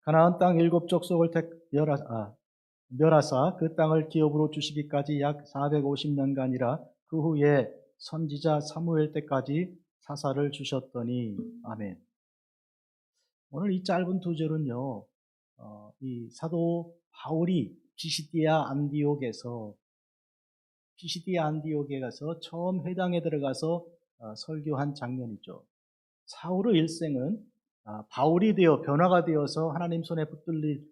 가나안 땅 일곱 족속을 멸하사 그 땅을 기업으로 주시기까지 약 450년간이라 그 후에 선지자 사무엘 때까지 사사를 주셨더니. 아멘. 오늘 이 짧은 두 절은요, 이 사도 바울이 피시디아 안디옥에 가서 처음 회당에 들어가서 설교한 장면이죠. 사울의 일생은 바울이 되어 변화가 되어서 하나님 손에 붙들릴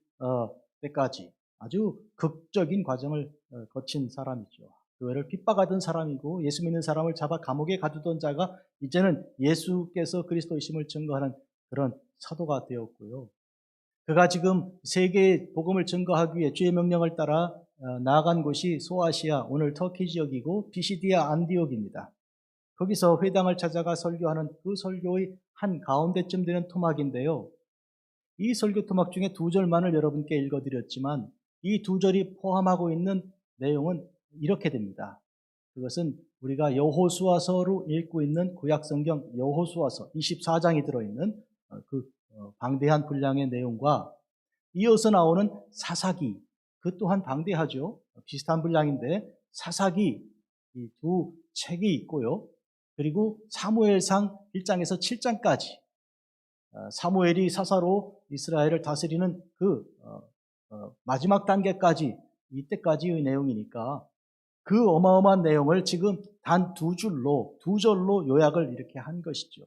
때까지 아주 극적인 과정을 거친 사람이죠. 교회를 핍박하던 사람이고 예수 믿는 사람을 잡아 감옥에 가두던 자가 이제는 예수께서 그리스도이심을 증거하는 그런 사도가 되었고요. 그가 지금 세계의 복음을 증거하기 위해 주의 명령을 따라 나아간 곳이 소아시아, 오늘 터키 지역이고 피시디아 안디옥입니다. 거기서 회당을 찾아가 설교하는 그 설교의 한 가운데쯤 되는 토막인데요. 이 설교 토막 중에 두 절만을 여러분께 읽어드렸지만 이 두 절이 포함하고 있는 내용은 이렇게 됩니다. 그것은 우리가 여호수아서로 읽고 있는 구약성경 여호수아서 24장이 들어있는 방대한 분량의 내용과 이어서 나오는 사사기, 그 또한 방대하죠. 비슷한 분량인데 사사기, 이 두 책이 있고요. 그리고 사무엘상 1장에서 7장까지 사무엘이 사사로 이스라엘을 다스리는 마지막 단계까지, 이때까지의 내용이니까 그 어마어마한 내용을 지금 단 두 절로 요약을 이렇게 한 것이죠.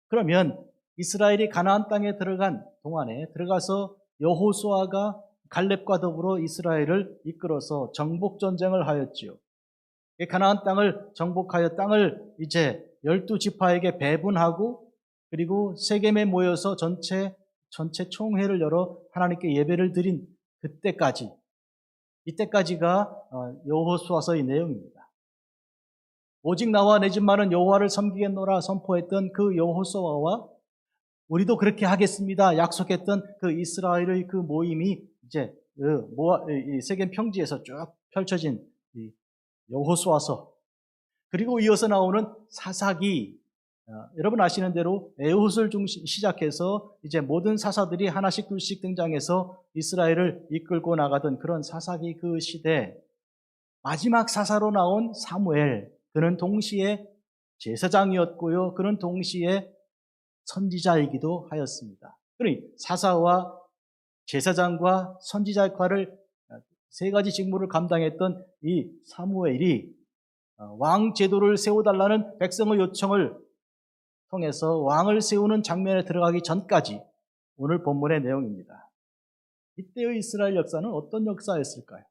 그러면 이스라엘이 가나안 땅에 들어간 동안에 들어가서 여호수아가 갈렙과 더불어 이스라엘을 이끌어서 정복 전쟁을 하였지요. 가나안 땅을 정복하여 땅을 이제 12지파에게 배분하고 그리고 세겜에 모여서 전체 총회를 열어 하나님께 예배를 드린 이때까지가 여호수아서의 내용입니다. 오직 나와 내 집만은 여호와를 섬기겠노라 선포했던 그 여호수아와 우리도 그렇게 하겠습니다 약속했던 그 이스라엘의 그 모임이 이제 세겜 평지에서 쭉 펼쳐진 여호수아서, 그리고 이어서 나오는 사사기, 여러분 아시는 대로 에훗을 시작해서 이제 모든 사사들이 하나씩 둘씩 등장해서 이스라엘을 이끌고 나가던 그런 사사기 그 시대 마지막 사사로 나온 사무엘, 그는 동시에 제사장이었고요. 그는 동시에 선지자이기도 하였습니다. 그러니 사사와 제사장과 선지자 역할을 세 가지 직무를 감당했던 이 사무엘이 왕 제도를 세워달라는 백성의 요청을 통해서 왕을 세우는 장면에 들어가기 전까지 오늘 본문의 내용입니다. 이때의 이스라엘 역사는 어떤 역사였을까요?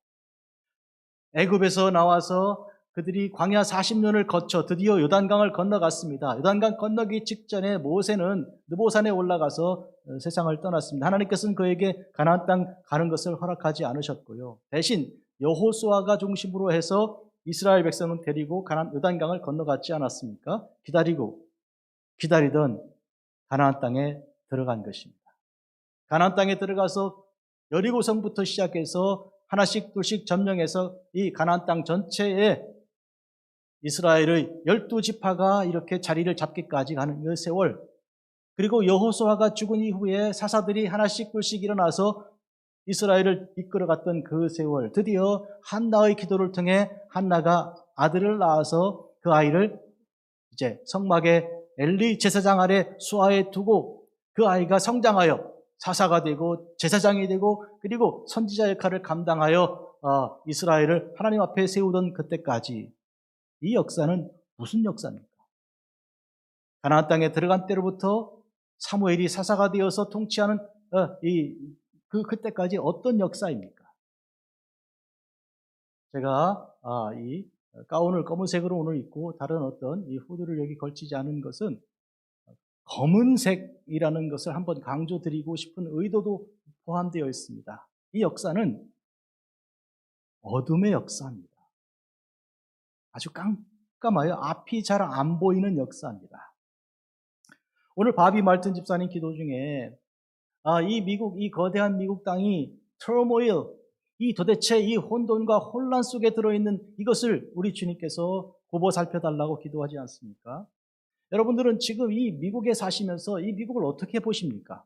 애굽에서 나와서 그들이 광야 40년을 거쳐 드디어 요단강을 건너갔습니다. 요단강 건너기 직전에 모세는 느보산에 올라가서 세상을 떠났습니다. 하나님께서는 그에게 가나안 땅 가는 것을 허락하지 않으셨고요. 대신 여호수아가 중심으로 해서 이스라엘 백성은 데리고 요단강을 건너갔지 않았습니까? 기다리던 가나안 땅에 들어간 것입니다. 가나안 땅에 들어가서 여리고성부터 시작해서 하나씩 둘씩 점령해서 이 가나안 땅 전체에 이스라엘의 12지파가 이렇게 자리를 잡기까지 가는 그 세월, 그리고 여호수아가 죽은 이후에 사사들이 하나씩 둘씩 일어나서 이스라엘을 이끌어갔던 그 세월, 드디어 한나의 기도를 통해 한나가 아들을 낳아서 그 아이를 이제 성막에 엘리 제사장 아래 수하에 두고 그 아이가 성장하여 사사가 되고 제사장이 되고 그리고 선지자 역할을 감당하여 이스라엘을 하나님 앞에 세우던 그때까지, 이 역사는 무슨 역사입니까? 가나안 땅에 들어간 때로부터 사무엘이 사사가 되어서 통치하는 그때까지 어떤 역사입니까? 제가 이 가운을 검은색으로 오늘 입고 다른 어떤 이 후드를 여기 걸치지 않은 것은 검은색이라는 것을 한번 강조드리고 싶은 의도도 포함되어 있습니다. 이 역사는 어둠의 역사입니다. 아주 깜깜하여 앞이 잘 안 보이는 역사입니다. 오늘 바비 말튼 집사님 기도 중에 이 거대한 미국 땅이 turmoil, 도대체 이 혼돈과 혼란 속에 들어있는 이것을 우리 주님께서 굽어 살펴달라고 기도하지 않습니까? 여러분들은 지금 이 미국에 사시면서 이 미국을 어떻게 보십니까?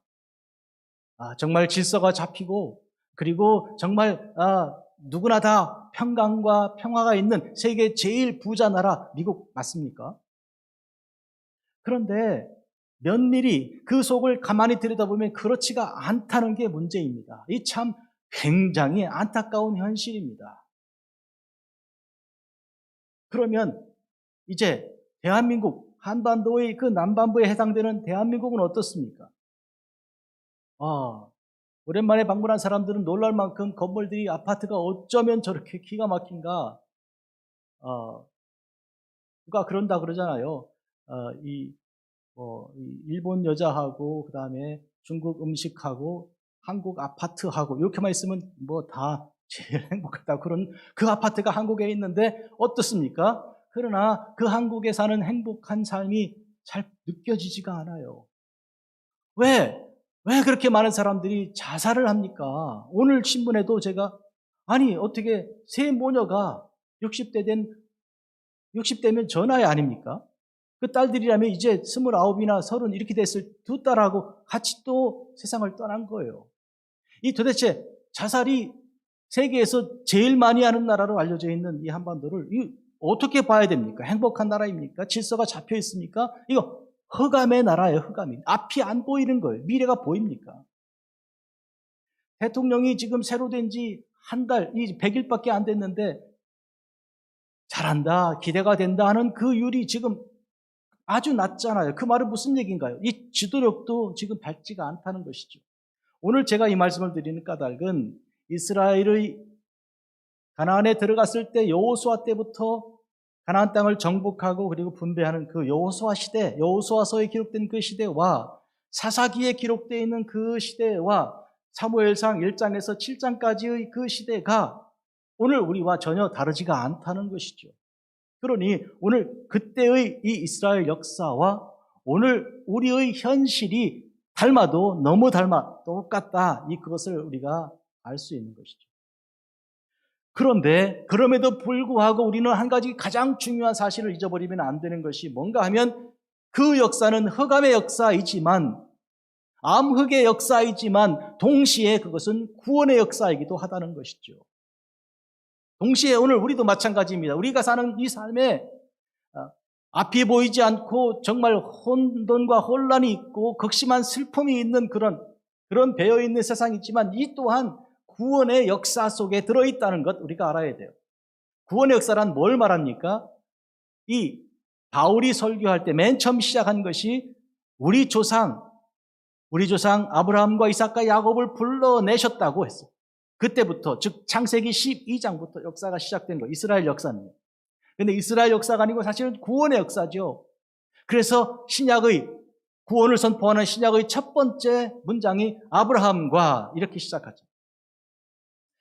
정말 질서가 잡히고 그리고 정말 누구나 다 평강과 평화가 있는 세계 제일 부자 나라 미국 맞습니까? 그런데 면밀히 그 속을 가만히 들여다보면 그렇지가 않다는 게 문제입니다. 이 참 굉장히 안타까운 현실입니다. 그러면 이제 대한민국, 한반도의 그 남반부에 해당되는 대한민국은 어떻습니까? 오랜만에 방문한 사람들은 놀랄 만큼 건물들이, 아파트가 어쩌면 저렇게 기가 막힌가. 누가 그런다 그러잖아요. 이 일본 여자하고, 그 다음에 중국 음식하고, 한국 아파트하고, 이렇게만 있으면 뭐 다 제일 행복하다. 그런 그 아파트가 한국에 있는데 어떻습니까? 그러나 그 한국에 사는 행복한 삶이 잘 느껴지지가 않아요. 왜 그렇게 많은 사람들이 자살을 합니까? 오늘 신문에도 제가, 어떻게 세 모녀가 60대면 전화이 아닙니까? 그 딸들이라면 이제 29이나 30 이렇게 됐을 두 딸하고 같이 또 세상을 떠난 거예요. 이 도대체 자살이 세계에서 제일 많이 하는 나라로 알려져 있는 이 한반도를 어떻게 봐야 됩니까? 행복한 나라입니까? 질서가 잡혀 있습니까? 이거 흑암의 나라예요, 흑암이. 앞이 안 보이는 거예요. 미래가 보입니까? 대통령이 지금 새로 된 지 한 달, 100일밖에 안 됐는데 잘한다, 기대가 된다 하는 그 율이 지금 아주 낮잖아요. 그 말은 무슨 얘기인가요? 이 지도력도 지금 밝지가 않다는 것이죠. 오늘 제가 이 말씀을 드리는 까닭은 이스라엘의 가나안에 들어갔을 때 여호수아 때부터 가나안 땅을 정복하고 그리고 분배하는 그 여호수아 시대, 여호수아서에 기록된 그 시대와 사사기에 기록되어 있는 그 시대와 사무엘상 1장에서 7장까지의 그 시대가 오늘 우리와 전혀 다르지가 않다는 것이죠. 그러니 오늘 그때의 이 이스라엘 역사와 오늘 우리의 현실이 닮아도 너무 똑같다. 그것을 우리가 알 수 있는 것이죠. 그런데 그럼에도 불구하고 우리는 한 가지 가장 중요한 사실을 잊어버리면 안 되는 것이 뭔가 하면 그 역사는 흑암의 역사이지만, 암흑의 역사이지만 동시에 그것은 구원의 역사이기도 하다는 것이죠. 동시에 오늘 우리도 마찬가지입니다. 우리가 사는 이 삶에 앞이 보이지 않고 정말 혼돈과 혼란이 있고 극심한 슬픔이 있는 그런 배어있는 세상이지만 이 또한 구원의 역사 속에 들어있다는 것 우리가 알아야 돼요. 구원의 역사란 뭘 말합니까? 이 바울이 설교할 때 맨 처음 시작한 것이 우리 조상 아브라함과 이삭과 야곱을 불러내셨다고 했어요. 그때부터, 즉 창세기 12장부터 역사가 시작된 거예요. 이스라엘 역사는. 그런데 이스라엘 역사가 아니고 사실은 구원의 역사죠. 그래서 신약의 구원을 선포하는 신약의 첫 번째 문장이 아브라함과 이렇게 시작하죠.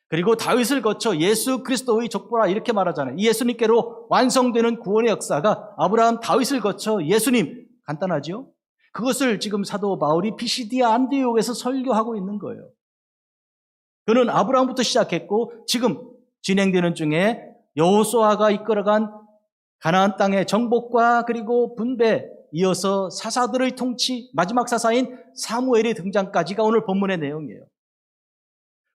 그리고 다윗을 거쳐 예수 그리스도의 족보라 이렇게 말하잖아요. 이 예수님께로 완성되는 구원의 역사가 아브라함, 다윗을 거쳐 예수님, 간단하죠? 그것을 지금 사도 바울이 피시디아 안디옥에서 설교하고 있는 거예요. 그는 아브라함부터 시작했고 지금 진행되는 중에 여호수아가 이끌어간 가나안 땅의 정복과 그리고 분배, 이어서 사사들의 통치, 마지막 사사인 사무엘의 등장까지가 오늘 본문의 내용이에요.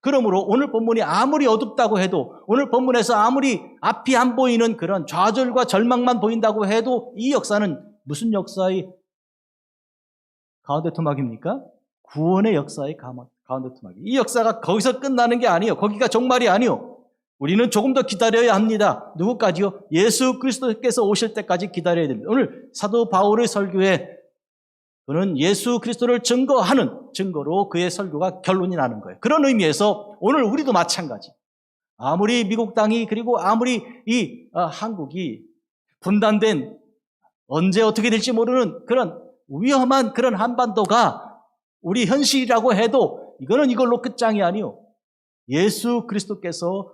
그러므로 오늘 본문이 아무리 어둡다고 해도, 오늘 본문에서 아무리 앞이 안 보이는 그런 좌절과 절망만 보인다고 해도 이 역사는 무슨 역사의 가운데 토막입니까? 구원의 역사의 가운데 토막이. 이 역사가 거기서 끝나는 게 아니에요. 거기가 종말이 아니에요. 우리는 조금 더 기다려야 합니다. 누구까지요? 예수 그리스도께서 오실 때까지 기다려야 됩니다. 오늘 사도 바울의 설교에 그는 예수 그리스도를 증거하는 증거로 그의 설교가 결론이 나는 거예요. 그런 의미에서 오늘 우리도 마찬가지. 아무리 미국 땅이 그리고 아무리 이 한국이 분단된, 언제 어떻게 될지 모르는 그런 위험한 그런 한반도가 우리 현실이라고 해도 이거는 이걸로 끝장이 아니요. 예수 그리스도께서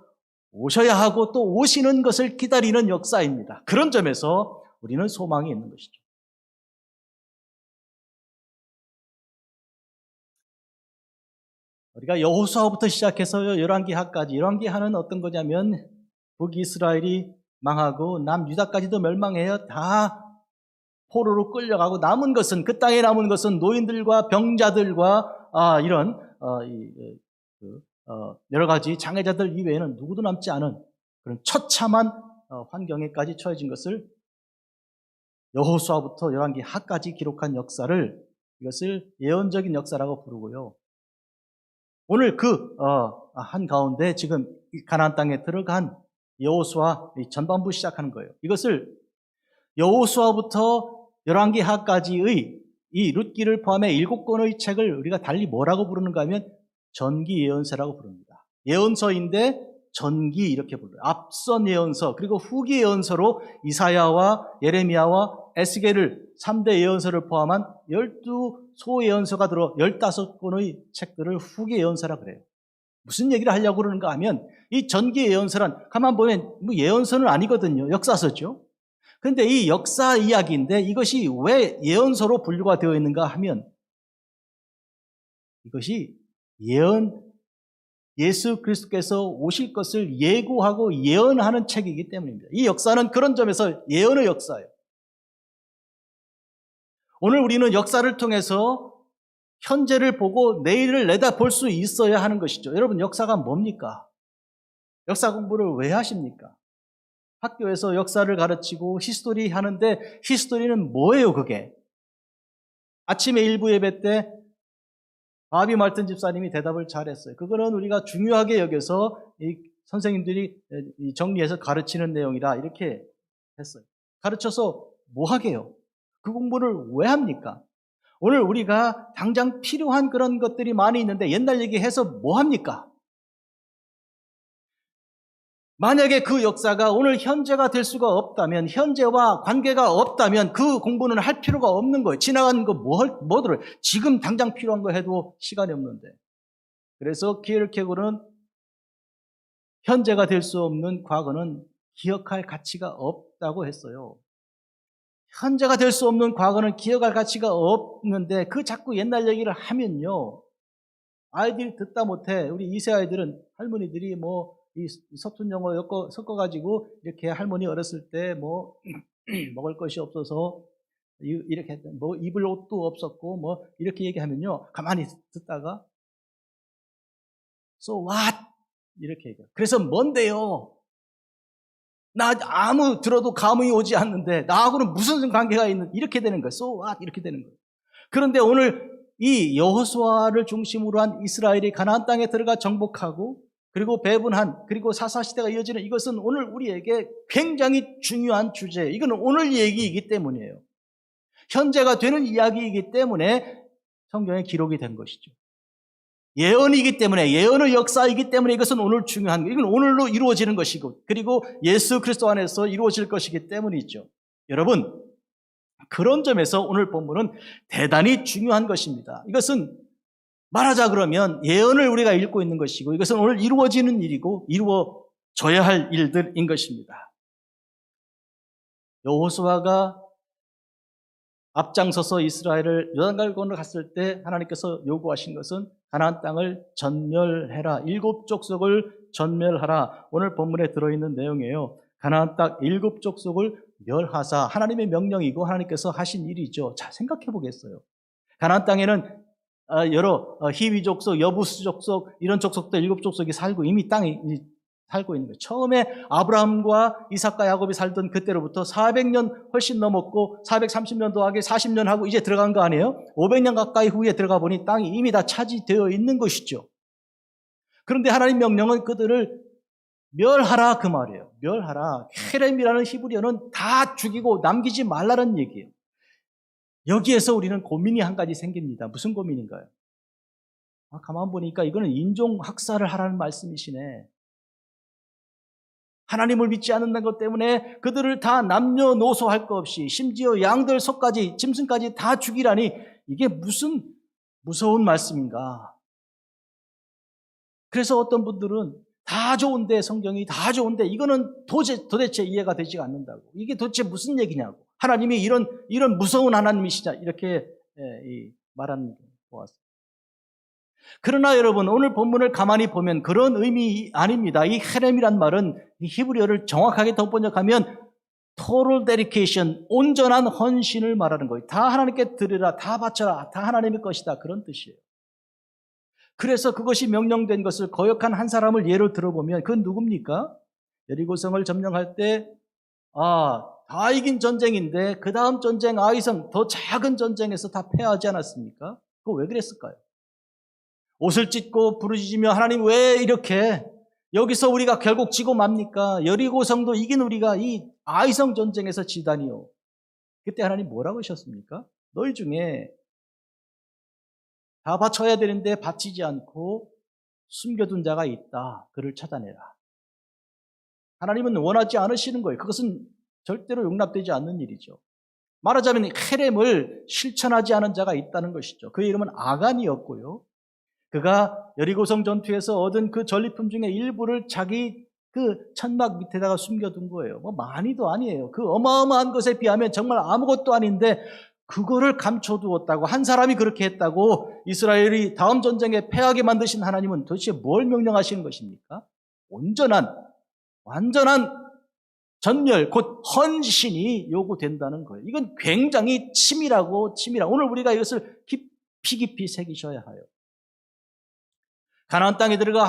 오셔야 하고 또 오시는 것을 기다리는 역사입니다. 그런 점에서 우리는 소망이 있는 것이죠. 우리가 여호수아부터 시작해서 열왕기하까지, 열왕기하는 어떤 거냐면 북이스라엘이 망하고 남유다까지도 멸망해요. 다 포로로 끌려가고 남은 것은, 그 땅에 남은 것은 노인들과 병자들과 이런 여러 가지 장애자들 이외에는 누구도 남지 않은 그런 처참한 환경에까지 처해진 것을 여호수아부터 열왕기하까지 기록한 역사를 이것을 예언적인 역사라고 부르고요. 오늘 한 가운데 지금 가나안 땅에 들어간 여호수아 전반부 시작하는 거예요. 이것을 여호수아부터 열왕기하까지의 이 룻기를 포함해 7권의 책을 우리가 달리 뭐라고 부르는가 하면 전기 예언서라고 부릅니다. 예언서인데 전기 이렇게 불러요. 앞선 예언서 그리고 후기 예언서로 이사야와 예레미야와 에스겔을 3대 예언서를 포함한 12소 예언서가 들어 15권의 책들을 후기 예언서라 그래요. 무슨 얘기를 하려고 그러는가 하면 이 전기 예언서란 가만 보면 예언서는 아니거든요. 역사서죠. 그런데 이 역사 이야기인데 이것이 왜 예언서로 분류가 되어 있는가 하면 이것이 예수 그리스도께서 오실 것을 예고하고 예언하는 책이기 때문입니다. 이 역사는 그런 점에서 예언의 역사예요. 오늘 우리는 역사를 통해서 현재를 보고 내일을 내다볼 수 있어야 하는 것이죠. 여러분, 역사가 뭡니까? 역사 공부를 왜 하십니까? 학교에서 역사를 가르치고 히스토리 하는데 히스토리는 뭐예요, 그게? 아침에 일부 예배 때 바비 말튼 집사님이 대답을 잘했어요. 그거는 우리가 중요하게 여겨서 이 선생님들이 정리해서 가르치는 내용이다 이렇게 했어요. 가르쳐서 뭐 하게요? 그 공부를 왜 합니까? 오늘 우리가 당장 필요한 그런 것들이 많이 있는데 옛날 얘기해서 뭐 합니까? 만약에 그 역사가 오늘 현재가 될 수가 없다면, 현재와 관계가 없다면 그 공부는 할 필요가 없는 거예요. 지나간 거 뭐 들어요? 지금 당장 필요한 거 해도 시간이 없는데. 그래서 키에르케고르는 현재가 될 수 없는 과거는 기억할 가치가 없다고 했어요. 현재가 될 수 없는 과거는 기억할 가치가 없는데 그 자꾸 옛날 얘기를 하면요. 아이들이 듣다 못해. 우리 2세 아이들은 할머니들이 이 서툰 영어 섞어가지고 이렇게 할머니 어렸을 때 먹을 것이 없어서 이렇게 입을 옷도 없었고 이렇게 얘기하면요. 가만히 듣다가 So what? 이렇게 얘기해요. 그래서 뭔데요? 나 아무 들어도 감흥이 오지 않는데 나하고는 무슨 관계가 있는 이렇게 되는 거예요. So what? 이렇게 되는 거예요. 그런데 오늘 이 여호수아를 중심으로 한 이스라엘이 가나안 땅에 들어가 정복하고 그리고 배분한 그리고 사사시대가 이어지는 이것은 오늘 우리에게 굉장히 중요한 주제예요. 이건 오늘 얘기이기 때문이에요. 현재가 되는 이야기이기 때문에 성경에 기록이 된 것이죠. 예언이기 때문에 예언의 역사이기 때문에 이것은 오늘 중요한 거예요. 이건 오늘로 이루어지는 것이고 그리고 예수 그리스도 안에서 이루어질 것이기 때문이죠. 여러분 그런 점에서 오늘 본문은 대단히 중요한 것입니다. 이것은 말하자 그러면 예언을 우리가 읽고 있는 것이고 이것은 오늘 이루어지는 일이고 이루어져야 할 일들인 것입니다. 여호수아가 앞장서서 이스라엘을 요단강을 건너 갔을 때 하나님께서 요구하신 것은 가나안 땅을 전멸해라. 7족속을 전멸하라. 오늘 본문에 들어있는 내용이에요. 가나안 땅 7족속을 멸하사 하나님의 명령이고 하나님께서 하신 일이죠. 자, 생각해 보겠어요. 가나안 땅에는 여러 히위 족속, 여부스 족속 이런 족속들 7족속이 살고 이미 땅에 살고 있는 거예요. 처음에 아브라함과 이삭과 야곱이 살던 그때로부터 400년 훨씬 넘었고 430년 더하기 40년 하고 이제 들어간 거 아니에요? 500년 가까이 후에 들어가 보니 땅이 이미 다 차지되어 있는 것이죠. 그런데 하나님 명령은 그들을 멸하라 그 말이에요. 멸하라. 헤렘이라는 히브리어는 다 죽이고 남기지 말라는 얘기예요. 여기에서 우리는 고민이 한 가지 생깁니다. 무슨 고민인가요? 가만 보니까 이거는 인종학살을 하라는 말씀이시네. 하나님을 믿지 않는다는 것 때문에 그들을 다 남녀노소 할 것 없이 심지어 양들, 소까지, 짐승까지 다 죽이라니 이게 무슨 무서운 말씀인가. 그래서 어떤 분들은 다 좋은데 성경이 다 좋은데 이거는 도대체 이해가 되지 않는다고. 이게 도대체 무슨 얘기냐고. 하나님이 이런 무서운 하나님이시자 이렇게 말하는 게 보았습니다. 그러나 여러분 오늘 본문을 가만히 보면 그런 의미 아닙니다. 이 헤렘이란 말은 이 히브리어를 정확하게 더 번역하면 total dedication, 온전한 헌신을 말하는 거예요. 다 하나님께 드리라, 다 바쳐라, 다 하나님의 것이다 그런 뜻이에요. 그래서 그것이 명령된 것을 거역한 한 사람을 예로 들어보면 그건 누굽니까? 여리고성을 점령할 때 다 이긴 전쟁인데 그 다음 전쟁 아이성 더 작은 전쟁에서 다 패하지 않았습니까? 그거 왜 그랬을까요? 옷을 찢고 부르짖으며 하나님 왜 이렇게 여기서 우리가 결국 지고 맙니까? 여리고성도 이긴 우리가 이 아이성 전쟁에서 지다니요. 그때 하나님 뭐라고 하셨습니까? 너희 중에 다 바쳐야 되는데 바치지 않고 숨겨둔 자가 있다. 그를 찾아내라. 하나님은 원하지 않으시는 거예요. 그것은 절대로 용납되지 않는 일이죠. 말하자면 헤렘을 실천하지 않은 자가 있다는 것이죠. 그의 이름은 아간이었고요. 그가 여리고성 전투에서 얻은 그 전리품 중에 일부를 자기 그 천막 밑에다가 숨겨둔 거예요. 뭐 많이도 아니에요. 그 어마어마한 것에 비하면 정말 아무것도 아닌데 그거를 감춰두었다고, 한 사람이 그렇게 했다고 이스라엘이 다음 전쟁에 패하게 만드신 하나님은 도대체 뭘 명령하시는 것입니까? 완전한 전멸, 곧 헌신이 요구된다는 거예요. 이건 굉장히 치밀하고 오늘 우리가 이것을 깊이 새기셔야 해요. 가나안 땅에 들어가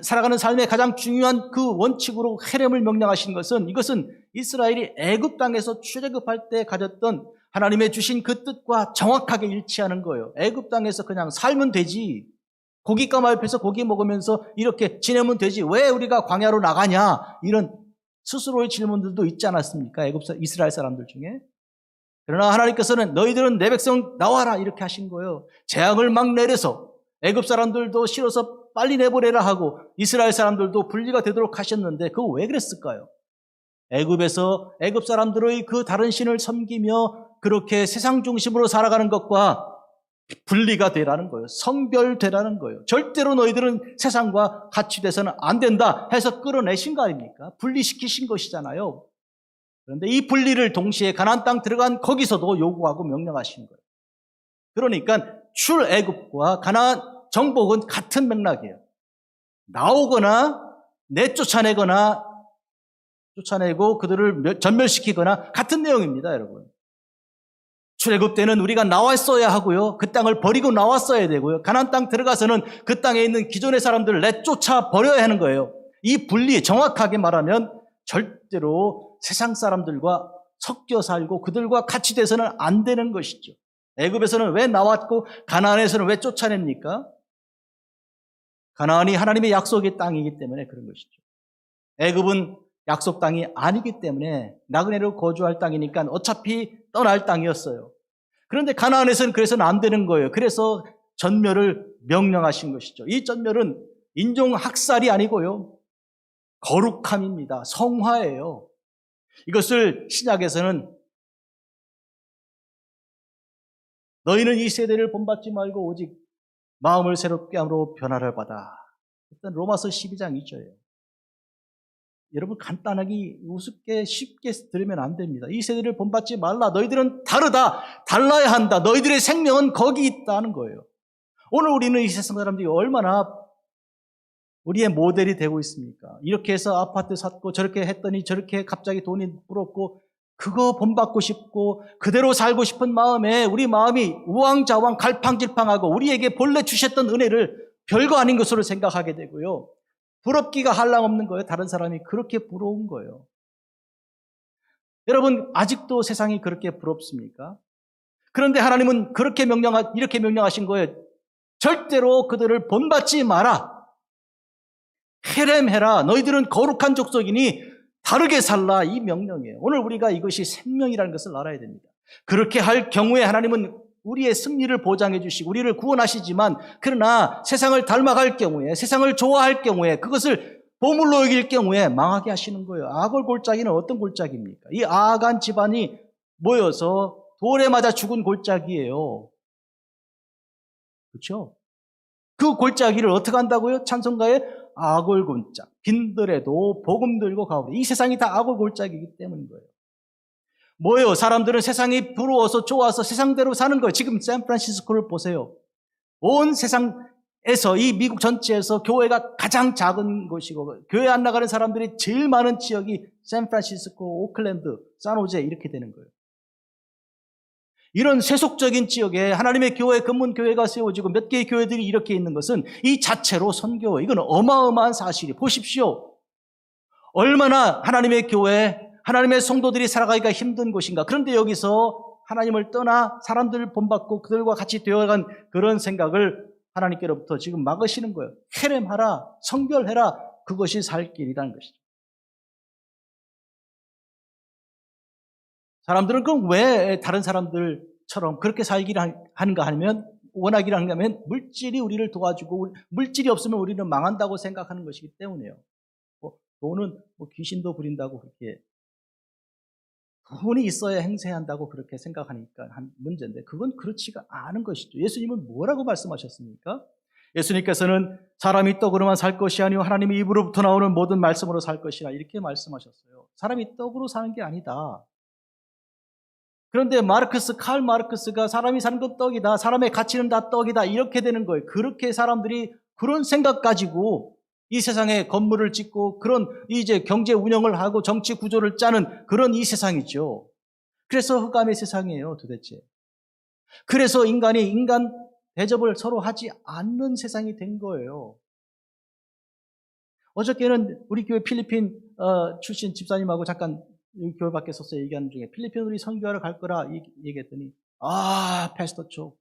살아가는 삶의 가장 중요한 그 원칙으로 헤렘을 명령하신 것은, 이것은 이스라엘이 애굽 땅에서 출애굽할 때 가졌던 하나님의 주신 그 뜻과 정확하게 일치하는 거예요. 애굽 땅에서 그냥 살면 되지, 고기 까마 옆에서 고기 먹으면서 이렇게 지내면 되지, 왜 우리가 광야로 나가냐, 이런 스스로의 질문들도 있지 않았습니까? 이스라엘 사람들 중에. 그러나 하나님께서는 너희들은 내 백성 나와라 이렇게 하신 거예요. 재앙을 막 내려서 애굽 사람들도 싫어서 빨리 내보내라 하고 이스라엘 사람들도 분리가 되도록 하셨는데 그거 왜 그랬을까요? 애굽에서 애굽 사람들의 그 다른 신을 섬기며 그렇게 세상 중심으로 살아가는 것과 분리가 되라는 거예요. 성별되라는 거예요. 절대로 너희들은 세상과 같이 돼서는 안 된다 해서 끌어내신 거 아닙니까? 분리시키신 것이잖아요. 그런데 이 분리를 동시에 가나안 땅 들어간 거기서도 요구하고 명령하신 거예요. 그러니까 출애굽과 가나안 정복은 같은 맥락이에요. 나오거나 내쫓아내거나 쫓아내고 그들을 전멸시키거나 같은 내용입니다, 여러분. 출애굽 때는 우리가 나왔어야 하고요. 그 땅을 버리고 나왔어야 되고요. 가나안 땅 들어가서는 그 땅에 있는 기존의 사람들을 내쫓아 버려야 하는 거예요. 이 분리, 정확하게 말하면 절대로 세상 사람들과 섞여 살고 그들과 같이 돼서는 안 되는 것이죠. 애굽에서는 왜 나왔고 가나안에서는 왜 쫓아냅니까? 가나안이 하나님의 약속의 땅이기 때문에 그런 것이죠. 애굽은 약속 땅이 아니기 때문에 나그네로 거주할 땅이니까 어차피 떠날 땅이었어요. 그런데 가나안에서는 그래서는 안 되는 거예요. 그래서 전멸을 명령하신 것이죠. 이 전멸은 인종학살이 아니고요, 거룩함입니다. 성화예요. 이것을 신약에서는 너희는 이 세대를 본받지 말고 오직 마음을 새롭게 함으로 변화를 받아. 일단 로마서 12장 2절이에요. 여러분 간단하게 우습게 쉽게 들으면 안 됩니다. 이 세대를 본받지 말라. 너희들은 다르다. 달라야 한다. 너희들의 생명은 거기 있다는 거예요. 오늘 우리는 이 세상 사람들이 얼마나 우리의 모델이 되고 있습니까? 이렇게 해서 아파트 샀고 저렇게 했더니 저렇게 갑자기 돈이 불었고 그거 본받고 싶고 그대로 살고 싶은 마음에 우리 마음이 우왕좌왕 갈팡질팡하고 우리에게 본래 주셨던 은혜를 별거 아닌 것으로 생각하게 되고요. 부럽기가 한량없는 거예요. 다른 사람이 그렇게 부러운 거예요. 여러분 아직도 세상이 그렇게 부럽습니까? 그런데 하나님은 이렇게 명령하신 거예요. 절대로 그들을 본받지 마라. 헤렘해라. 너희들은 거룩한 족속이니 다르게 살라. 이 명령이에요. 오늘 우리가 이것이 생명이라는 것을 알아야 됩니다. 그렇게 할 경우에 하나님은 우리의 승리를 보장해 주시고 우리를 구원하시지만, 그러나 세상을 닮아갈 경우에, 세상을 좋아할 경우에, 그것을 보물로 여길 경우에 망하게 하시는 거예요. 아골 골짜기는 어떤 골짜기입니까? 이 아간 집안이 모여서 돌에 맞아 죽은 골짜기예요. 그렇죠? 그 골짜기를 어떻게 한다고요? 찬송가에 아골 골짝, 빈들에도 복음 들고 가오리. 이 세상이 다 아골 골짜기이기 때문인 거예요. 뭐예요? 사람들은 세상이 부러워서 좋아서 세상대로 사는 거예요. 지금 샌프란시스코를 보세요. 온 세상에서, 이 미국 전체에서 교회가 가장 작은 곳이고 교회 안 나가는 사람들이 제일 많은 지역이 샌프란시스코, 오클랜드, 산호제 이렇게 되는 거예요. 이런 세속적인 지역에 하나님의 교회, 근문교회가 세워지고 몇 개의 교회들이 이렇게 있는 것은 이 자체로 선교, 이건 어마어마한 사실이. 보십시오. 얼마나 하나님의 교회, 하나님의 성도들이 살아가기가 힘든 곳인가. 그런데 여기서 하나님을 떠나 사람들을 본받고 그들과 같이 되어간 그런 생각을 하나님께로부터 지금 막으시는 거예요. 헤렘하라, 성결해라. 그것이 살 길이라는 것이죠. 사람들은 그럼 왜 다른 사람들처럼 그렇게 살기를 하는가 하면, 원하기를 하는가 하면 물질이 우리를 도와주고 물질이 없으면 우리는 망한다고 생각하는 것이기 때문에요. 돈은 귀신도 부린다고 그렇게, 돈이 있어야 행세한다고 그렇게 생각하니까 한 문제인데 그건 그렇지가 않은 것이죠. 예수님은 뭐라고 말씀하셨습니까? 예수님께서는 사람이 떡으로만 살 것이 아니요 하나님의 입으로부터 나오는 모든 말씀으로 살 것이라 이렇게 말씀하셨어요. 사람이 떡으로 사는 게 아니다. 그런데 칼 마르크스가 사람이 사는 건 떡이다, 사람의 가치는 다 떡이다, 이렇게 되는 거예요. 그렇게 사람들이 그런 생각 가지고 이 세상에 건물을 짓고 그런 이제 경제 운영을 하고 정치 구조를 짜는 그런 이 세상이죠. 그래서 흑암의 세상이에요, 도대체. 그래서 인간 대접을 서로 하지 않는 세상이 된 거예요. 어저께는 우리 교회 필리핀 출신 집사님하고 잠깐 교회 밖에 서서 얘기하는 중에 필리핀 우리 선교하러 갈 거라 얘기했더니, 패스터 쪽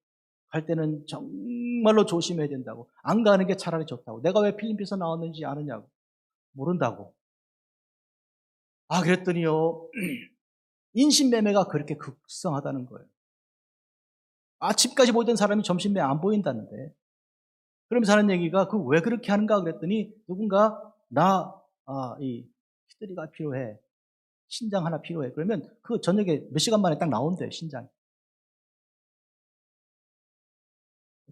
갈 때는 정말로 조심해야 된다고, 안 가는 게 차라리 좋다고, 내가 왜 필리핀에서 나왔는지 아느냐고, 모른다고. 그랬더니요, 인신매매가 그렇게 극성하다는 거예요. 아침까지 보이던 사람이 점심에 안 보인다는데, 그러면서 하는 얘기가 왜 그렇게 하는가 그랬더니, 누군가 이 히스테리가 필요해, 신장 하나 필요해. 그러면 그 저녁에 몇 시간 만에 딱 나온대요, 신장이.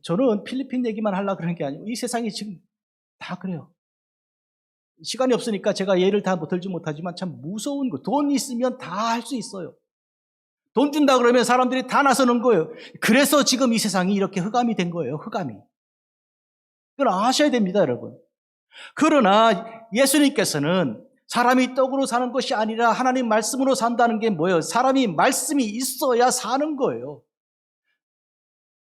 저는 필리핀 얘기만 하려고 그러는 게 아니고 이 세상이 지금 다 그래요. 시간이 없으니까 제가 예를 다 들지 못하지만 참 무서운 거. 돈 있으면 다 할 수 있어요. 돈 준다 그러면 사람들이 다 나서는 거예요. 그래서 지금 이 세상이 이렇게 흑암이 된 거예요. 흑암이. 그걸 아셔야 됩니다, 여러분. 그러나 예수님께서는 사람이 떡으로 사는 것이 아니라 하나님 말씀으로 산다는 게 뭐예요? 사람이 말씀이 있어야 사는 거예요.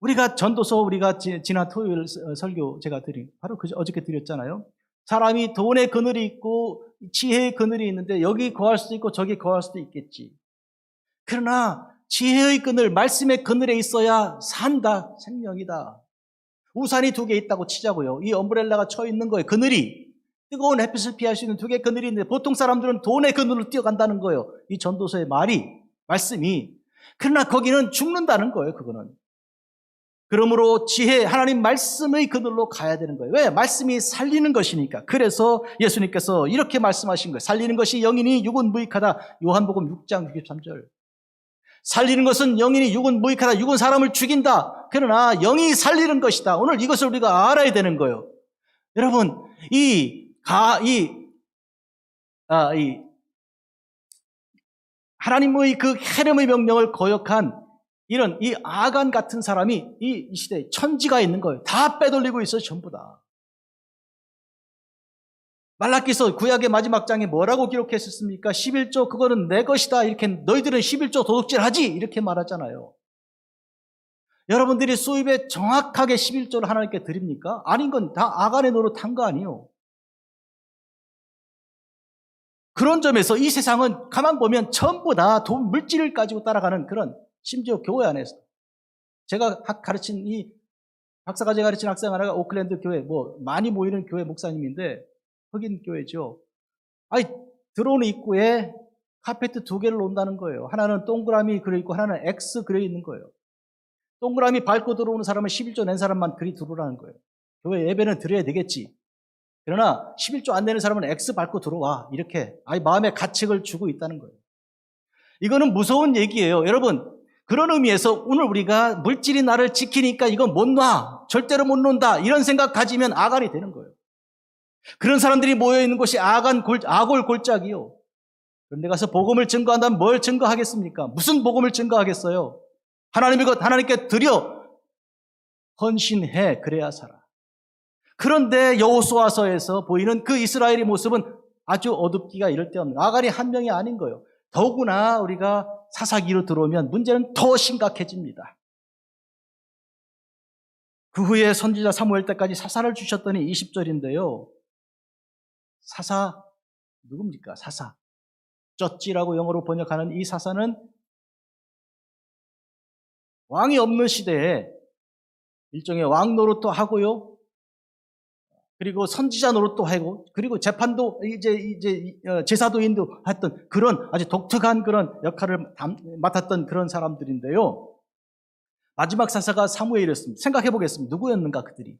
우리가 전도서, 우리가 지난 토요일 설교 제가 바로 어저께 드렸잖아요. 사람이 돈의 그늘이 있고 지혜의 그늘이 있는데 여기 거할 수도 있고 저기 거할 수도 있겠지. 그러나 지혜의 그늘, 말씀의 그늘에 있어야 산다, 생명이다. 우산이 2개 있다고 치자고요. 이 엄브렐라가 쳐 있는 거예요. 그늘이. 뜨거운 햇빛을 피할 수 있는 2개의 그늘이 있는데 보통 사람들은 돈의 그늘로 뛰어간다는 거예요. 이 전도서의 말씀이. 그러나 거기는 죽는다는 거예요, 그거는. 그러므로 하나님 말씀의 그늘로 가야 되는 거예요. 왜? 말씀이 살리는 것이니까. 그래서 예수님께서 이렇게 말씀하신 거예요. 살리는 것이 영이니 육은 무익하다. 요한복음 6장 63절. 살리는 것은 영이니 육은 무익하다. 육은 사람을 죽인다. 그러나 영이 살리는 것이다. 오늘 이것을 우리가 알아야 되는 거예요. 여러분, 하나님의 그 헤렘의 명령을 거역한 이런 이 아간 같은 사람이 이 시대에 천지가 있는 거예요. 다 빼돌리고 있어요, 전부 다. 말라기서 구약의 마지막 장에 뭐라고 기록했었습니까? 11조 그거는 내 것이다. 이렇게 너희들은 11조 도둑질하지 이렇게 말하잖아요. 여러분들이 수입에 정확하게 11조를 하나님께 드립니까? 아닌 건 다 아간의 노릇한 거 아니에요. 그런 점에서 이 세상은 가만 보면 전부 다 돈, 물질을 가지고 따라가는 그런, 심지어 교회 안에서. 제가 박사과제 가르친 학생 하나가 오클랜드 교회, 많이 모이는 교회 목사님인데, 흑인 교회죠. 들어오는 입구에 카페트 2개를 놓는다는 거예요. 하나는 동그라미 그려있고, 하나는 X 그려있는 거예요. 동그라미 밟고 들어오는 사람은 11조 낸 사람만 그리 들어오라는 거예요. 교회 예배는 드려야 되겠지. 그러나 11조 안 내는 사람은 X 밟고 들어와. 이렇게 마음의 가책을 주고 있다는 거예요. 이거는 무서운 얘기예요. 여러분, 그런 의미에서 오늘 우리가 물질이 나를 지키니까 이건 못 놔. 절대로 못 놓는다. 이런 생각 가지면 아간이 되는 거예요. 그런 사람들이 모여있는 곳이 아골 골짜기요. 그런데 가서 복음을 증거한다면 뭘 증거하겠습니까? 무슨 복음을 증거하겠어요? 하나님의 것 하나님께 드려 헌신해, 그래야 살아. 그런데 여호수아서에서 보이는 그 이스라엘의 모습은 아주 어둡기가 이를 데 없는, 아간이 한 명이 아닌 거예요. 더구나 우리가 사사기로 들어오면 문제는 더 심각해집니다. 그 후에 선지자 사무엘 때까지 사사를 주셨더니 20절인데요. 사사 누굽니까? 사사. 쩌찌라고 영어로 번역하는 이 사사는 왕이 없는 시대에 일종의 왕 노릇도 하고요. 그리고 선지자 노릇도 하고, 그리고 재판도 제사도 인도했던 그런 아주 독특한 그런 역할을 맡았던 그런 사람들인데요. 마지막 사사가 사무엘이었습니다. 생각해 보겠습니다. 누구였는가 그들이?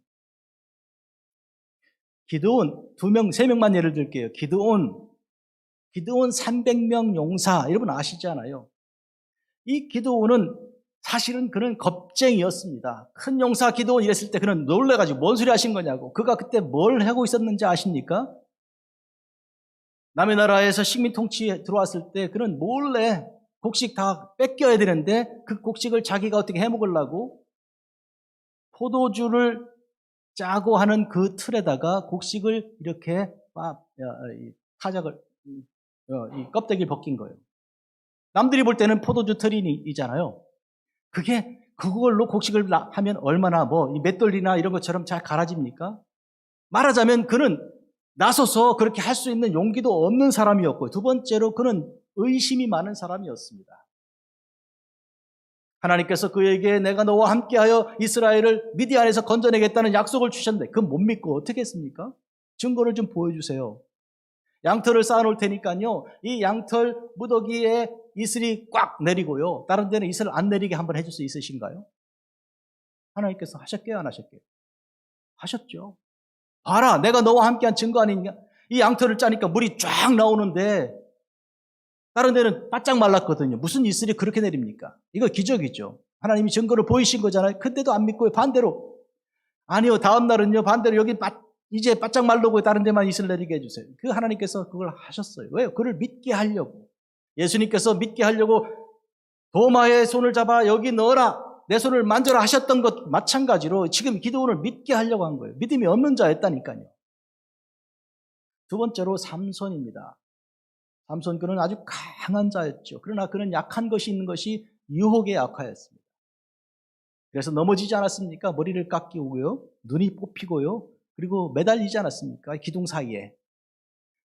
기드온 2명, 3명만 예를 들게요. 기드온 300명 용사, 여러분 아시잖아요. 이 기드온은 사실은 그는 겁쟁이였습니다. 큰 용사 기드온 이랬을 때 그는 놀래가지고 뭔 소리 하신 거냐고. 그가 그때 뭘 하고 있었는지 아십니까? 남의 나라에서 식민 통치에 들어왔을 때 그는 몰래 곡식 다 뺏겨야 되는데 그 곡식을 자기가 어떻게 해먹으려고 포도주를 짜고 하는 그 틀에다가 곡식을 이렇게 타작을 이 껍데기를 벗긴 거예요. 남들이 볼 때는 포도주 틀이잖아요. 그걸로 곡식을 하면 얼마나 이 맷돌이나 이런 것처럼 잘 갈아집니까? 말하자면 그는 나서서 그렇게 할 수 있는 용기도 없는 사람이었고, 두 번째로 그는 의심이 많은 사람이었습니다. 하나님께서 그에게 내가 너와 함께하여 이스라엘을 미디안에서 건져내겠다는 약속을 주셨는데 그 못 믿고 어떻게 했습니까? 증거를 좀 보여주세요. 양털을 쌓아놓을 테니까요, 이 양털 무더기에 이슬이 꽉 내리고요, 다른 데는 이슬을 안 내리게 한번 해줄 수 있으신가요? 하나님께서 하셨게요, 안 하셨게요? 하셨죠. 봐라, 내가 너와 함께한 증거 아니냐? 이 양털을 짜니까 물이 쫙 나오는데 다른 데는 바짝 말랐거든요. 무슨 이슬이 그렇게 내립니까? 이거 기적이죠. 하나님이 증거를 보이신 거잖아요. 근데도 안 믿고요. 반대로, 아니요, 다음 날은요, 반대로 여기 이제 바짝 말르고 다른 데만 이슬 내리게 해주세요. 그 하나님께서 그걸 하셨어요. 왜요? 그를 믿게 하려고. 예수님께서 믿게 하려고 도마에 손을 잡아 여기 넣어라, 내 손을 만져라 하셨던 것 마찬가지로 지금 기도원을 믿게 하려고 한 거예요. 믿음이 없는 자였다니까요. 두 번째로 삼손입니다. 삼손, 그는 아주 강한 자였죠. 그러나 그는 약한 것이 있는 것이 유혹에 약하였습니다. 그래서 넘어지지 않았습니까? 머리를 깎이고요, 눈이 뽑히고요, 그리고 매달리지 않았습니까? 기둥 사이에.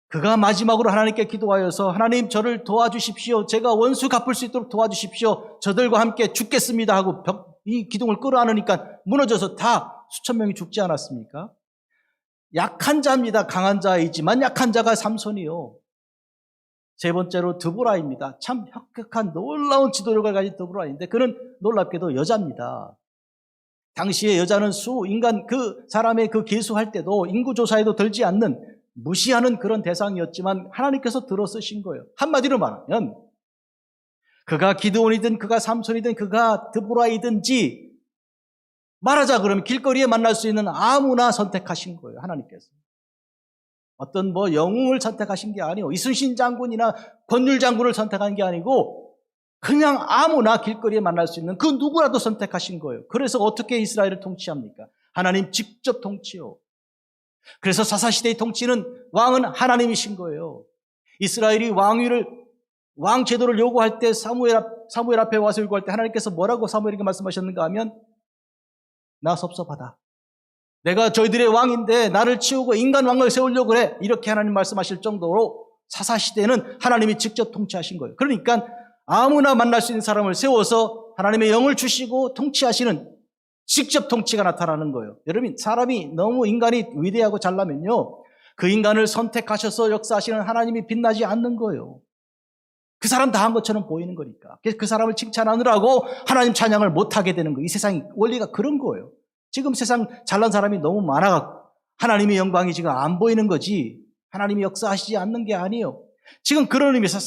그가 마지막으로 하나님께 기도하여서 하나님 저를 도와주십시오. 제가 원수 갚을 수 있도록 도와주십시오. 저들과 함께 죽겠습니다 하고 이 기둥을 끌어안으니까 무너져서 다 수천 명이 죽지 않았습니까? 약한 자입니다. 강한 자이지만 약한 자가 삼손이요. 세 번째로 드보라입니다. 참 혁혁한 놀라운 지도력을 가진 드보라인데 그는 놀랍게도 여자입니다. 당시에 여자는 인간 그 사람의 그 계수할 때도 인구조사에도 들지 않는 무시하는 그런 대상이었지만 하나님께서 들어 쓰신 거예요. 한마디로 말하면 그가 기드온이든 그가 삼손이든 그가 드보라이든지 말하자 그러면 길거리에 만날 수 있는 아무나 선택하신 거예요. 하나님께서. 어떤 영웅을 선택하신 게 아니고 이순신 장군이나 권율 장군을 선택한 게 아니고 그냥 아무나 길거리에 만날 수 있는 그 누구라도 선택하신 거예요. 그래서 어떻게 이스라엘을 통치합니까? 하나님 직접 통치요. 그래서 사사시대의 통치는 왕은 하나님이신 거예요. 이스라엘이 왕 제도를 요구할 때 사무엘 앞에 와서 요구할 때 하나님께서 뭐라고 사무엘에게 말씀하셨는가 하면 나 섭섭하다. 내가 저희들의 왕인데 나를 치우고 인간 왕을 세우려고 그래. 이렇게 하나님 말씀하실 정도로 사사시대는 하나님이 직접 통치하신 거예요. 그러니까 아무나 만날 수 있는 사람을 세워서 하나님의 영을 주시고 통치하시는 직접 통치가 나타나는 거예요. 여러분, 사람이 너무 인간이 위대하고 잘나면요, 그 인간을 선택하셔서 역사하시는 하나님이 빛나지 않는 거예요. 그 사람 다 한 것처럼 보이는 거니까. 그래서 그 사람을 칭찬하느라고 하나님 찬양을 못하게 되는 거예요. 이 세상이 원리가 그런 거예요. 지금 세상 잘난 사람이 너무 많아갖고 하나님의 영광이 지금 안 보이는 거지 하나님이 역사하시지 않는 게 아니에요. 지금 그런 의미에서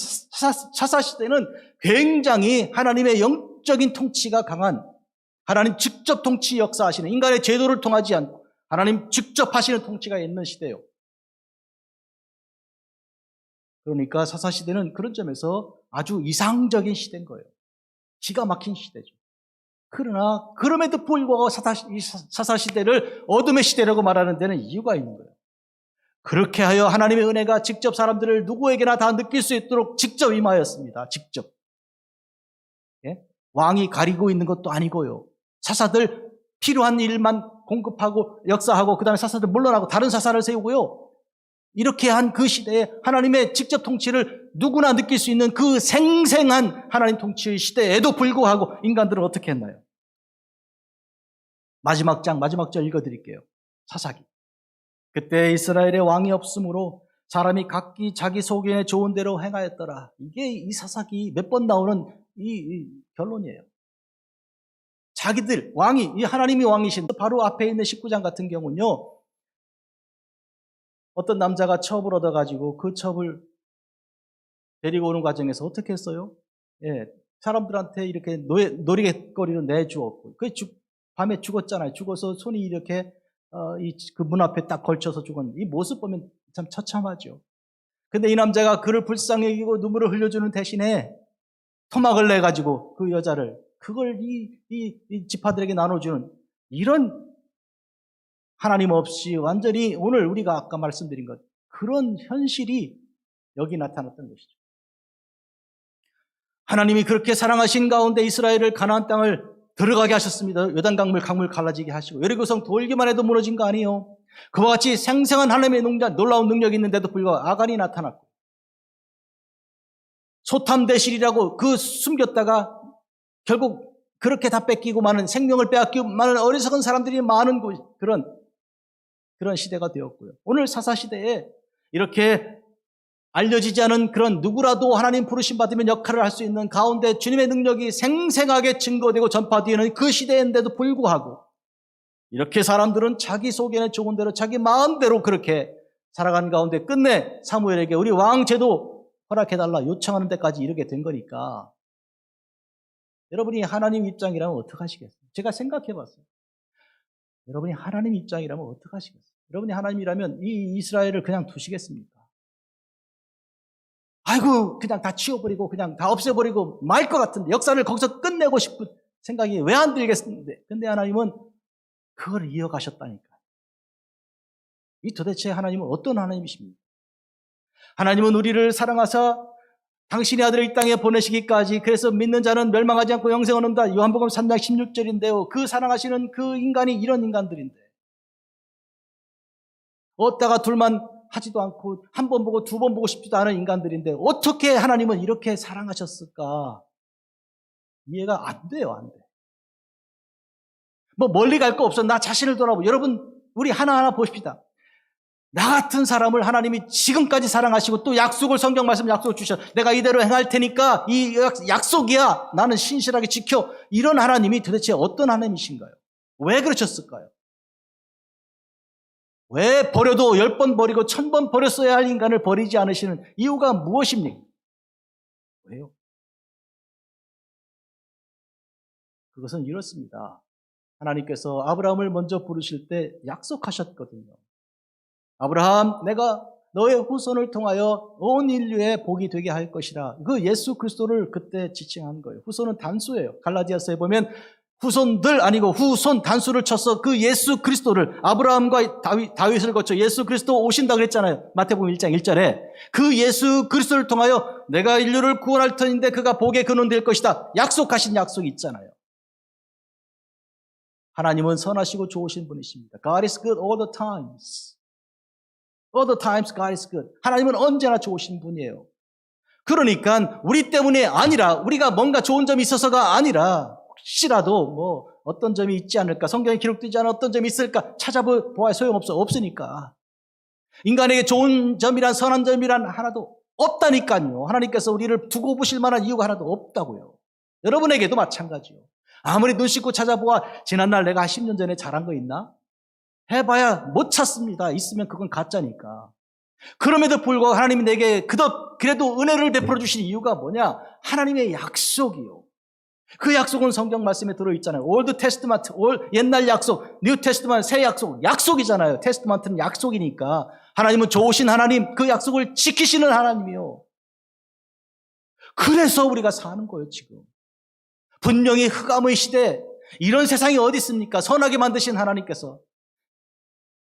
사사시대는 굉장히 하나님의 영적인 통치가 강한, 하나님 직접 통치 역사하시는, 인간의 제도를 통하지 않고 하나님 직접 하시는 통치가 있는 시대예요. 그러니까 사사시대는 그런 점에서 아주 이상적인 시대인 거예요. 기가 막힌 시대죠. 그러나 그럼에도 불구하고 사사시대를 어둠의 시대라고 말하는 데는 이유가 있는 거예요. 그렇게 하여 하나님의 은혜가 직접 사람들을 누구에게나 다 느낄 수 있도록 직접 임하였습니다. 직접. 왕이 가리고 있는 것도 아니고요. 사사들 필요한 일만 공급하고 역사하고 그 다음에 사사들 물러나고 다른 사사를 세우고요. 이렇게 한 그 시대에 하나님의 직접 통치를 누구나 느낄 수 있는 그 생생한 하나님 통치의 시대에도 불구하고 인간들은 어떻게 했나요? 마지막 절 읽어드릴게요. 사사기. 그때 이스라엘에 왕이 없으므로 사람이 각기 자기 소견에 좋은 대로 행하였더라. 이게 이 사사기 몇 번 나오는 이 결론이에요. 자기들, 왕이, 이 하나님이 왕이신 바로 앞에 있는 19장 같은 경우는요. 어떤 남자가 첩을 얻어가지고 그 첩을 데리고 오는 과정에서 어떻게 했어요? 예, 사람들한테 이렇게 놀이거리를 내주었고, 밤에 죽었잖아요. 죽어서 손이 이렇게 그 문 앞에 딱 걸쳐서 죽었는데 이 모습 보면 참 처참하죠. 근데 이 남자가 그를 불쌍히 여기고 눈물을 흘려주는 대신에 토막을 내가지고 그 여자를 그걸 이 지파들에게 나눠주는 이런 하나님 없이 완전히 오늘 우리가 아까 말씀드린 것 그런 현실이 여기 나타났던 것이죠. 하나님이 그렇게 사랑하신 가운데 이스라엘을 가나안 땅을 들어가게 하셨습니다. 요단강물 강물 갈라지게 하시고 여리고성 돌기만 해도 무너진 거 아니에요. 그와 같이 생생한 하나님의 놀라운 능력이 있는데도 불구하고 아간이 나타났고 소탐대실이라고 그 숨겼다가 결국 그렇게 다 뺏기고 많은 생명을 빼앗기고 많은 어리석은 사람들이 많은 그런 시대가 되었고요. 오늘 사사시대에 이렇게 알려지지 않은 그런 누구라도 하나님 부르심 받으면 역할을 할 수 있는 가운데 주님의 능력이 생생하게 증거되고 전파되는 그 시대인데도 불구하고 이렇게 사람들은 자기 속에는 좋은 대로 자기 마음대로 그렇게 살아간 가운데 끝내 사무엘에게 우리 왕제도 허락해달라 요청하는 데까지 이르게 된 거니까 여러분이 하나님 입장이라면 어떡하시겠어요? 제가 생각해봤어요. 여러분이 하나님 입장이라면 어떡하시겠어요? 여러분이 하나님이라면 이 이스라엘을 그냥 두시겠습니까? 아이고 그냥 다 치워버리고 그냥 다 없애버리고 말 것 같은데 역사를 거기서 끝내고 싶은 생각이 왜 안 들겠는데 근데 하나님은 그걸 이어가셨다니까. 이 도대체 하나님은 어떤 하나님이십니까? 하나님은 우리를 사랑하사 당신의 아들을 이 땅에 보내시기까지 그래서 믿는 자는 멸망하지 않고 영생을 얻는다. 요한복음 3장 16절인데요. 그 사랑하시는 그 인간이 이런 인간들인데 얻다가 둘만 하지도 않고 한 번 보고 두 번 보고 싶지도 않은 인간들인데 어떻게 하나님은 이렇게 사랑하셨을까? 이해가 안 돼요. 안 돼. 뭐 멀리 갈 거 없어. 나 자신을 돌아보고 여러분 우리 하나하나 보십시다. 나 같은 사람을 하나님이 지금까지 사랑하시고 또 약속을 성경 말씀 약속을 주셔. 내가 이대로 행할 테니까 이 약속이야. 나는 신실하게 지켜. 이런 하나님이 도대체 어떤 하나님이신가요? 왜 그러셨을까요? 왜 버려도 10번 버리고 1000번 버렸어야 할 인간을 버리지 않으시는 이유가 무엇입니까? 왜요? 그것은 이렇습니다. 하나님께서 아브라함을 먼저 부르실 때 약속하셨거든요. 아브라함, 내가 너의 후손을 통하여 온 인류의 복이 되게 할 것이라. 그 예수 그리스도를 그때 지칭한 거예요. 후손은 단수예요. 갈라디아서에 보면 후손들 아니고 후손 단수를 쳐서 그 예수 그리스도를 아브라함과 다윗을 거쳐 예수 그리스도 오신다 그랬잖아요. 마태복음 1장 1절에 그 예수 그리스도를 통하여 내가 인류를 구원할 터인데 그가 복의 근원 될 것이다. 약속하신 약속이 있잖아요. 하나님은 선하시고 좋으신 분이십니다. God is good all the times. All the times God is good. 하나님은 언제나 좋으신 분이에요. 그러니까 우리 때문에 아니라 우리가 뭔가 좋은 점이 있어서가 아니라 혹시라도 뭐 어떤 점이 있지 않을까 성경에 기록되지 않은 어떤 점이 있을까 찾아보아야 없으니까 인간에게 좋은 점이란 선한 점이란 하나도 없다니까요. 하나님께서 우리를 두고 보실 만한 이유가 하나도 없다고요. 여러분에게도 마찬가지요. 아무리 눈 씻고 찾아보아 지난날 내가 10년 전에 잘한 거 있나? 해봐야 못 찾습니다. 있으면 그건 가짜니까. 그럼에도 불구하고 하나님이 내게 그래도 은혜를 베풀어 주신 이유가 뭐냐? 하나님의 약속이요. 그 약속은 성경 말씀에 들어있잖아요. 올드 테스트먼트, 옛날 약속, 뉴 테스트먼트, 새 약속, 약속이잖아요. 테스트먼트는 약속이니까 하나님은 좋으신 하나님, 그 약속을 지키시는 하나님이요. 그래서 우리가 사는 거예요, 지금. 분명히 흑암의 시대, 이런 세상이 어디 있습니까? 선하게 만드신 하나님께서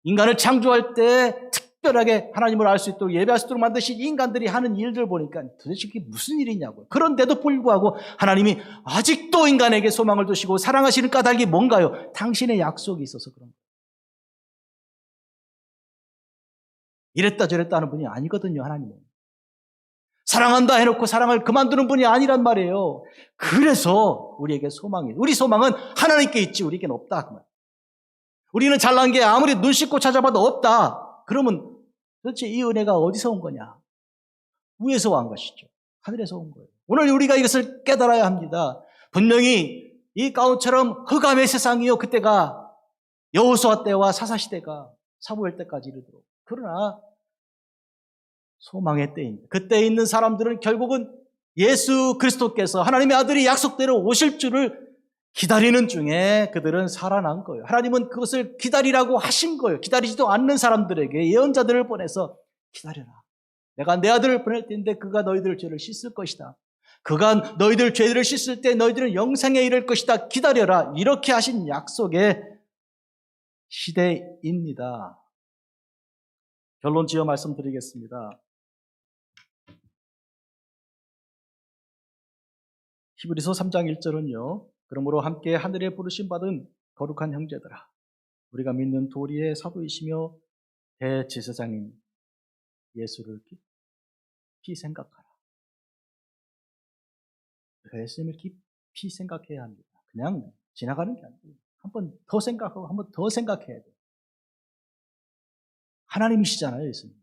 인간을 창조할 때 특별하게 하나님을 알 수 있도록 예배할 수 있도록 만드신 인간들이 하는 일들 보니까 도대체 그게 무슨 일이냐고요. 그런데도 불구하고 하나님이 아직도 인간에게 소망을 두시고 사랑하시는 까닭이 뭔가요? 당신의 약속이 있어서 그런 거예요. 이랬다 저랬다 하는 분이 아니거든요, 하나님은. 사랑한다 해놓고 사랑을 그만두는 분이 아니란 말이에요. 그래서 우리에게 소망이, 우리 소망은 하나님께 있지 우리에게는 없다. 그 말. 우리는 잘난 게 아무리 눈 씻고 찾아봐도 없다. 그러면 도대체 이 은혜가 어디서 온 거냐? 위에서 온 것이죠. 하늘에서 온 거예요. 오늘 우리가 이것을 깨달아야 합니다. 분명히 이 가운처럼 흑암의 세상이요. 그때가 여호수아 때와 사사시대가 사무엘 때까지 이르도록. 그러나 소망의 때입니다. 그때 있는 사람들은 결국은 예수 그리스도께서 하나님의 아들이 약속대로 오실 줄을 기다리는 중에 그들은 살아난 거예요. 하나님은 그것을 기다리라고 하신 거예요. 기다리지도 않는 사람들에게 예언자들을 보내서 기다려라. 내가 내 아들을 보낼 텐데 그가 너희들 죄를 씻을 것이다. 그가 너희들 죄를 씻을 때 너희들은 영생에 이를 것이다. 기다려라. 이렇게 하신 약속의 시대입니다. 결론 지어 말씀드리겠습니다. 히브리서 3장 1절은요. 그러므로 함께 하늘에 부르심 받은 거룩한 형제들아, 우리가 믿는 도리의 사도이시며 대제사장인 예수를 깊이 생각하라. 예수님을 깊이 생각해야 합니다. 그냥 지나가는 게 아니고 한 번 더 생각하고 한 번 더 생각해야 돼요. 하나님이시잖아요, 예수님.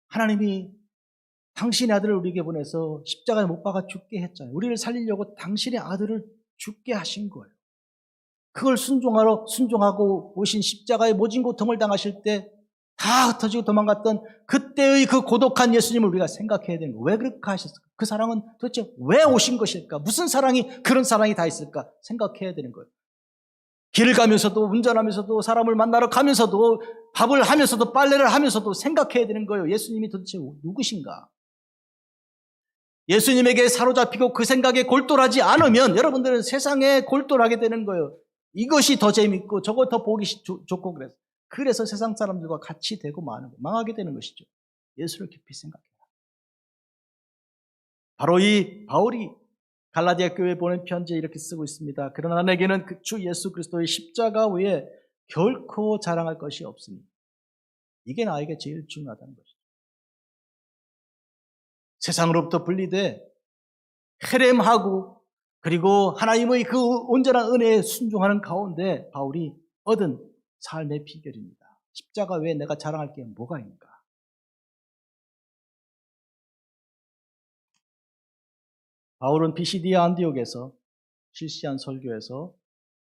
하나님이 당신의 아들을 우리에게 보내서 십자가에 못 박아 죽게 했잖아요. 우리를 살리려고 당신의 아들을 죽게 하신 거예요. 그걸 순종하고 오신 십자가의 모진 고통을 당하실 때 다 흩어지고 도망갔던 그때의 그 고독한 예수님을 우리가 생각해야 되는 거예요. 왜 그렇게 하셨을까? 그 사랑은 도대체 왜 오신 것일까? 무슨 사랑이 그런 사랑이 다 있을까? 생각해야 되는 거예요. 길을 가면서도 운전하면서도 사람을 만나러 가면서도 밥을 하면서도 빨래를 하면서도 생각해야 되는 거예요. 예수님이 도대체 누구신가? 예수님에게 사로잡히고 그 생각에 골똘하지 않으면 여러분들은 세상에 골똘하게 되는 거예요. 이것이 더 재밌고 저거 더 보기 좋고 그래서 세상 사람들과 같이 되고 망하게 되는 것이죠. 예수를 깊이 생각해라. 바로 이 바울이 갈라디아 교회에 보낸 편지에 이렇게 쓰고 있습니다. 그러나 내게는 그 주 예수 그리스도의 십자가 외에 결코 자랑할 것이 없으니 이게 나에게 제일 중요하다는 것이죠. 세상으로부터 분리돼 헤렘하고 그리고 하나님의 그 온전한 은혜에 순종하는 가운데 바울이 얻은 삶의 비결입니다. 십자가 외에 내가 자랑할 게 뭐가 있는가? 바울은 피시디아 안디옥에서 실시한 설교에서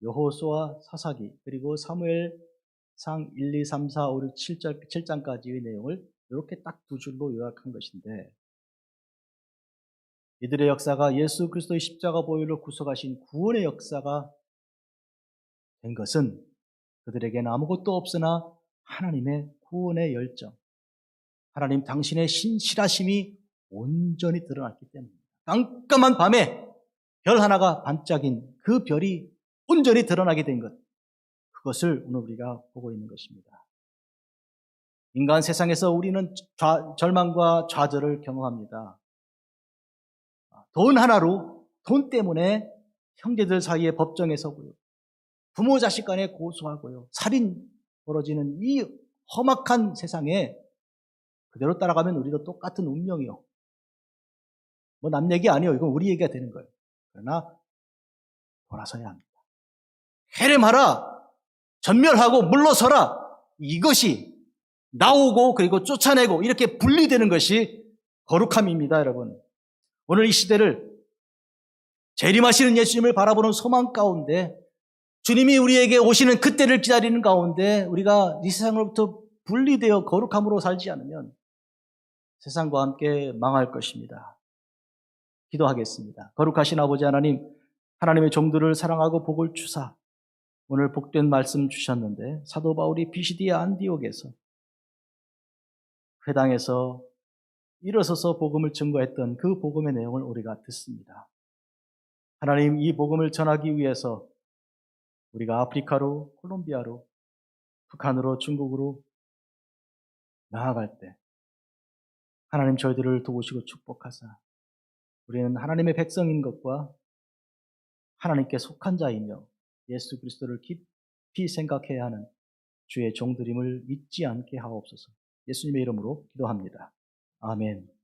여호수아 사사기 그리고 사무엘상 1, 2, 3, 4, 5, 6, 7장까지의 내용을 이렇게 딱 두 줄로 요약한 것인데 이들의 역사가 예수 그리스도의 십자가 보혈로 구속하신 구원의 역사가 된 것은 그들에게는 아무것도 없으나 하나님의 구원의 열정, 하나님 당신의 신실하심이 온전히 드러났기 때문입니다. 깜깜한 밤에 별 하나가 반짝인 그 별이 온전히 드러나게 된 것, 그것을 오늘 우리가 보고 있는 것입니다. 인간 세상에서 우리는 절망과 좌절을 경험합니다. 돈 하나로, 돈 때문에 형제들 사이에 법정에 서고요. 부모 자식 간에 고소하고요. 살인 벌어지는 이 험악한 세상에 그대로 따라가면 우리도 똑같은 운명이요. 뭐 남 얘기 아니에요. 이건 우리 얘기가 되는 거예요. 그러나 돌아서야 합니다. 해렘하라, 전멸하고 물러서라. 이것이 나오고 그리고 쫓아내고 이렇게 분리되는 것이 거룩함입니다, 여러분. 오늘 이 시대를 재림하시는 예수님을 바라보는 소망 가운데 주님이 우리에게 오시는 그때를 기다리는 가운데 우리가 이 세상으로부터 분리되어 거룩함으로 살지 않으면 세상과 함께 망할 것입니다. 기도하겠습니다. 거룩하신 아버지 하나님, 하나님의 종들을 사랑하고 복을 주사 오늘 복된 말씀 주셨는데 사도 바울이 피시디아 안디옥에서 회당에서 일어서서 복음을 증거했던 그 복음의 내용을 우리가 듣습니다. 하나님, 이 복음을 전하기 위해서 우리가 아프리카로, 콜롬비아로, 북한으로, 중국으로 나아갈 때 하나님 저희들을 도우시고 축복하사 우리는 하나님의 백성인 것과 하나님께 속한 자이며 예수 그리스도를 깊이 생각해야 하는 주의 종들임을 잊지 않게 하옵소서. 예수님의 이름으로 기도합니다. 아멘.